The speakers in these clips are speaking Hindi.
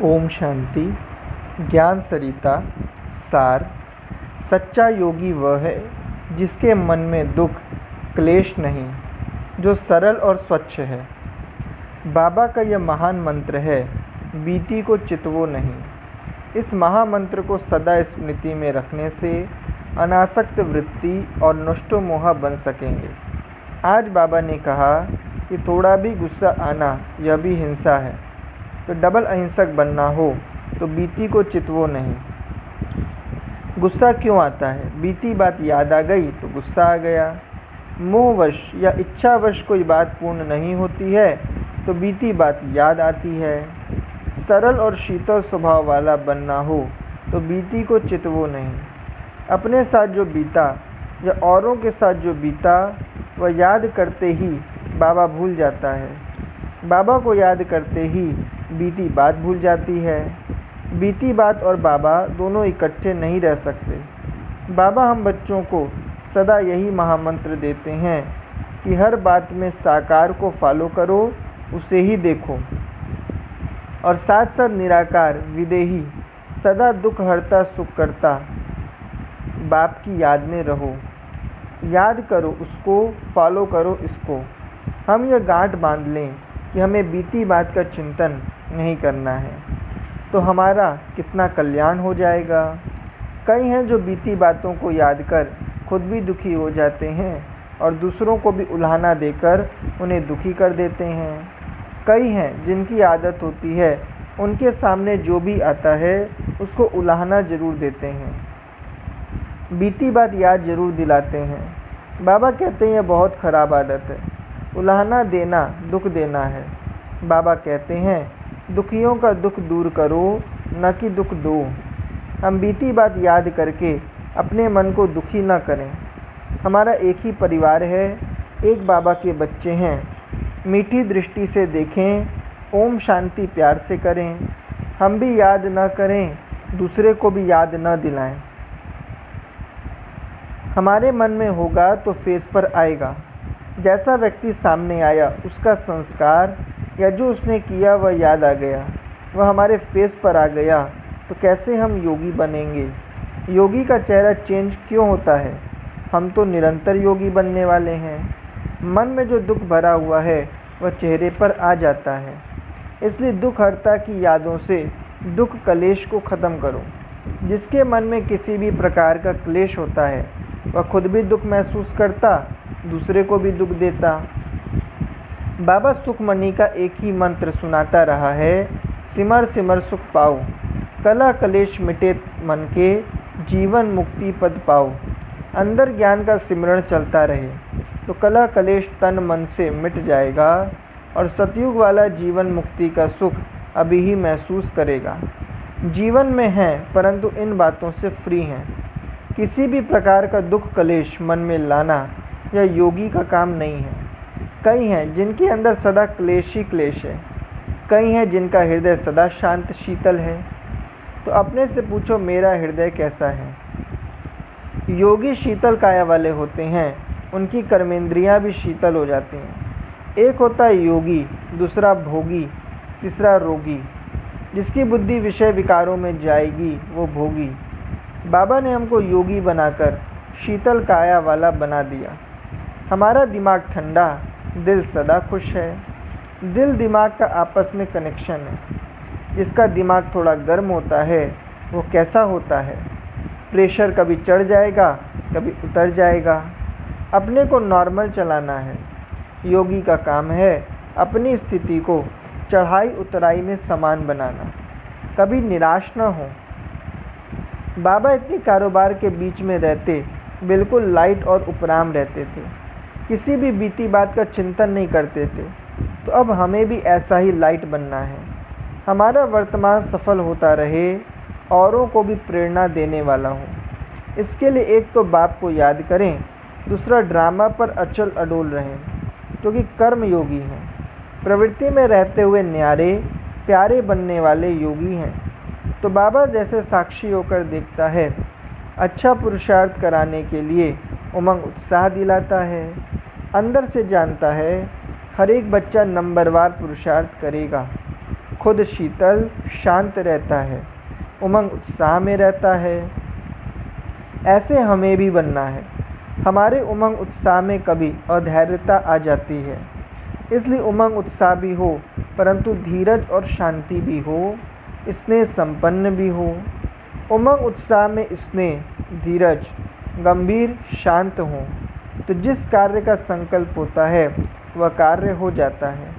ओम शांति। ज्ञान सरिता सार। सच्चा योगी वह है जिसके मन में दुख क्लेश नहीं, जो सरल और स्वच्छ है। बाबा का यह महान मंत्र है, बीती को चितवो नहीं। इस महामंत्र को सदा स्मृति में रखने से अनासक्त वृत्ति और नष्टो मोहा बन सकेंगे। आज बाबा ने कहा कि थोड़ा भी गुस्सा आना यह भी हिंसा है, तो डबल अहिंसक बनना हो तो बीती को चितवो नहीं। गुस्सा क्यों आता है? बीती बात याद आ गई तो गुस्सा आ गया। मोहवश या इच्छावश कोई बात पूर्ण नहीं होती है तो बीती बात याद आती है। सरल और शीतल स्वभाव वाला बनना हो तो बीती को चितवो नहीं। अपने साथ जो बीता या औरों के साथ जो बीता वह याद करते ही बाबा भूल जाता है। बाबा को याद करते ही बीती बात भूल जाती है। बीती बात और बाबा दोनों इकट्ठे नहीं रह सकते। बाबा हम बच्चों को सदा यही महामंत्र देते हैं कि हर बात में साकार को फॉलो करो, उसे ही देखो, और साथ साथ निराकार विदेही सदा दुख हरता सुख करता बाप की याद में रहो। याद करो उसको, फॉलो करो इसको। हम यह गांठ बांध लें कि हमें बीती बात का चिंतन नहीं करना है, तो हमारा कितना कल्याण हो जाएगा। कई हैं जो बीती बातों को याद कर खुद भी दुखी हो जाते हैं और दूसरों को भी उल्हाना देकर उन्हें दुखी कर देते हैं। कई हैं जिनकी आदत होती है उनके सामने जो भी आता है उसको उल्हाना जरूर देते हैं, बीती बात याद जरूर दिलाते हैं। बाबा कहते हैं यह बहुत ख़राब आदत है, उल्हाना देना दुख देना है। बाबा कहते हैं दुखियों का दुख दूर करो, न कि दुख दो। हम बीती बात याद करके अपने मन को दुखी न करें। हमारा एक ही परिवार है, एक बाबा के बच्चे हैं। मीठी दृष्टि से देखें, ओम शांति प्यार से करें। हम भी याद न करें, दूसरे को भी याद न दिलाएं। हमारे मन में होगा तो फेस पर आएगा। जैसा व्यक्ति सामने आया उसका संस्कार या जो उसने किया वह याद आ गया, वह हमारे फेस पर आ गया, तो कैसे हम योगी बनेंगे? योगी का चेहरा चेंज क्यों होता है? हम तो निरंतर योगी बनने वाले हैं। मन में जो दुख भरा हुआ है वह चेहरे पर आ जाता है। इसलिए दुख हरता की यादों से दुख कलेश को ख़त्म करो। जिसके मन में किसी भी प्रकार का क्लेश होता है वह खुद भी दुख महसूस करता, दूसरे को भी दुख देता। बाबा सुखमणि का एक ही मंत्र सुनाता रहा है, सिमर सिमर सुख पाओ, कला कलेश मिटे मन के, जीवन मुक्ति पद पाओ। अंदर ज्ञान का सिमरण चलता रहे तो कला कलेश तन मन से मिट जाएगा और सतयुग वाला जीवन मुक्ति का सुख अभी ही महसूस करेगा। जीवन में हैं परंतु इन बातों से फ्री हैं। किसी भी प्रकार का दुख कलेश मन में लाना यह योगी का काम नहीं है। कई हैं जिनके अंदर सदा क्लेश ही क्लेश है, कई हैं जिनका हृदय सदा शांत शीतल है। तो अपने से पूछो मेरा हृदय कैसा है? योगी शीतल काया वाले होते हैं, उनकी कर्मेंद्रियां भी शीतल हो जाती हैं। एक होता है योगी, दूसरा भोगी, तीसरा रोगी। जिसकी बुद्धि विषय विकारों में जाएगी वो भोगी। बाबा ने हमको योगी बनाकर शीतल काया वाला बना दिया। हमारा दिमाग ठंडा, दिल सदा खुश है। दिल दिमाग का आपस में कनेक्शन है। जिसका दिमाग थोड़ा गर्म होता है वो कैसा होता है? प्रेशर कभी चढ़ जाएगा कभी उतर जाएगा। अपने को नॉर्मल चलाना है। योगी का काम है अपनी स्थिति को चढ़ाई उतराई में समान बनाना, कभी निराश न हो। बाबा इतनी कारोबार के बीच में रहते बिल्कुल लाइट और उपराम रहते थे, किसी भी बीती बात का चिंतन नहीं करते थे। तो अब हमें भी ऐसा ही लाइट बनना है। हमारा वर्तमान सफल होता रहे, औरों को भी प्रेरणा देने वाला हो। इसके लिए एक तो बाप को याद करें, दूसरा ड्रामा पर अचल अडोल रहें, क्योंकि कर्म योगी हैं। प्रवृत्ति में रहते हुए न्यारे प्यारे बनने वाले योगी हैं। तो बाबा जैसे साक्षी होकर देखता है, अच्छा पुरुषार्थ कराने के लिए उमंग उत्साह दिलाता है। अंदर से जानता है हर एक बच्चा नंबरवार पुरुषार्थ करेगा। खुद शीतल शांत रहता है, उमंग उत्साह में रहता है। ऐसे हमें भी बनना है। हमारे उमंग उत्साह में कभी अधैर्यता आ जाती है, इसलिए उमंग उत्साह भी हो परंतु धीरज और शांति भी हो, स्नेह संपन्न भी हो। उमंग उत्साह में स्नेह, धीरज, गंभीर, शांत हो तो जिस कार्य का संकल्प होता है वह कार्य हो जाता है।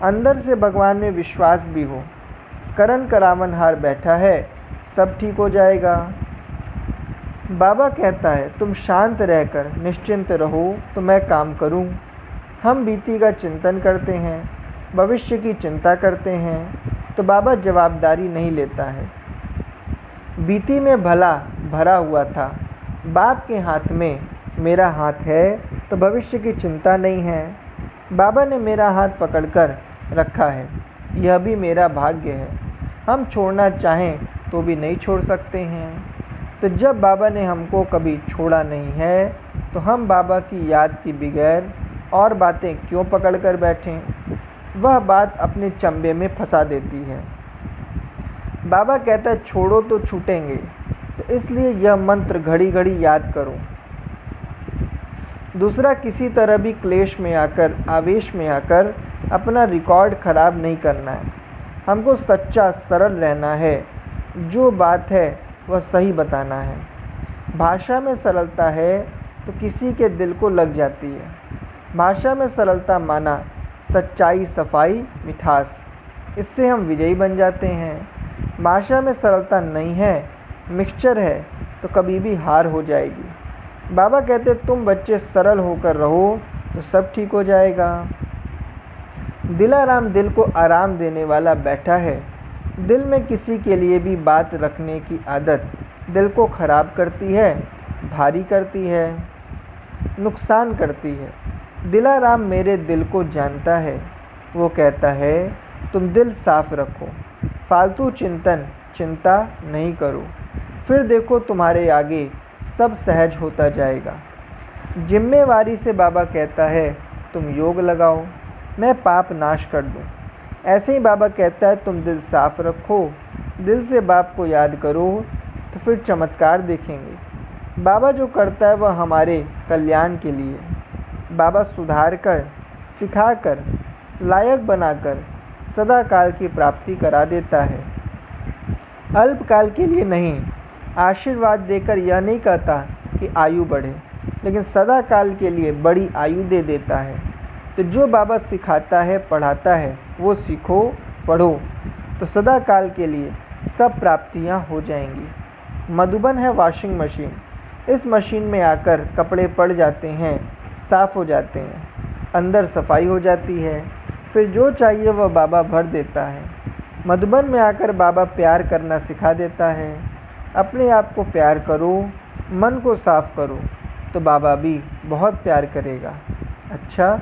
अंदर से भगवान में विश्वास भी हो। करण करावनहार बैठा है, सब ठीक हो जाएगा। बाबा कहता है तुम शांत रहकर निश्चिंत रहो तो मैं काम करूं। हम बीती का चिंतन करते हैं, भविष्य की चिंता करते हैं तो बाबा जवाबदारी नहीं लेता है। बीती में भला भरा हुआ था, बाप के हाथ में मेरा हाथ है तो भविष्य की चिंता नहीं है। बाबा ने मेरा हाथ पकड़कर रखा है, यह भी मेरा भाग्य है। हम छोड़ना चाहें तो भी नहीं छोड़ सकते हैं। तो जब बाबा ने हमको कभी छोड़ा नहीं है तो हम बाबा की याद की बगैर और बातें क्यों पकड़ कर बैठें। वह बात अपने चंबे में फंसा देती है। बाबा कहता है छोड़ो तो छूटेंगे, तो इसलिए यह मंत्र घड़ी घड़ी याद करो। दूसरा, किसी तरह भी क्लेश में आकर, आवेश में आकर अपना रिकॉर्ड खराब नहीं करना है। हमको सच्चा सरल रहना है, जो बात है वह सही बताना है। भाषा में सरलता है तो किसी के दिल को लग जाती है। भाषा में सरलता माना सच्चाई, सफाई, मिठास, इससे हम विजयी बन जाते हैं। भाषा में सरलता नहीं है, मिक्सचर है तो कभी भी हार हो जाएगी। बाबा कहते तुम बच्चे सरल होकर रहो तो सब ठीक हो जाएगा। दिलाराम दिल को आराम देने वाला बैठा है। दिल में किसी के लिए भी बात रखने की आदत दिल को खराब करती है, भारी करती है, नुकसान करती है। दिलाराम मेरे दिल को जानता है। वो कहता है तुम दिल साफ रखो, फालतू चिंता नहीं करो, फिर देखो तुम्हारे आगे सब सहज होता जाएगा। जिम्मेवारी से बाबा कहता है तुम योग लगाओ, मैं पाप नाश कर दूं। ऐसे ही बाबा कहता है तुम दिल साफ रखो, दिल से बाप को याद करो तो फिर चमत्कार देखेंगे। बाबा जो करता है वह हमारे कल्याण के लिए। बाबा सुधार कर, सिखा कर, लायक बनाकर सदा काल की प्राप्ति करा देता है। अल्पकाल के लिए नहीं, आशीर्वाद देकर यह नहीं कहता कि आयु बढ़े, लेकिन सदा काल के लिए बड़ी आयु दे देता है। तो जो बाबा सिखाता है, पढ़ाता है, वो सीखो, पढ़ो तो सदा काल के लिए सब प्राप्तियां हो जाएंगी। मधुबन है वॉशिंग मशीन। इस मशीन में आकर कपड़े पड़ जाते हैं, साफ़ हो जाते हैं, अंदर सफाई हो जाती है, फिर जो चाहिए वह बाबा भर देता है। मधुबन में आकर बाबा प्यार करना सिखा देता है। अपने आप को प्यार करो, मन को साफ करो तो बाबा भी बहुत प्यार करेगा। अच्छा,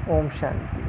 ओम शांति।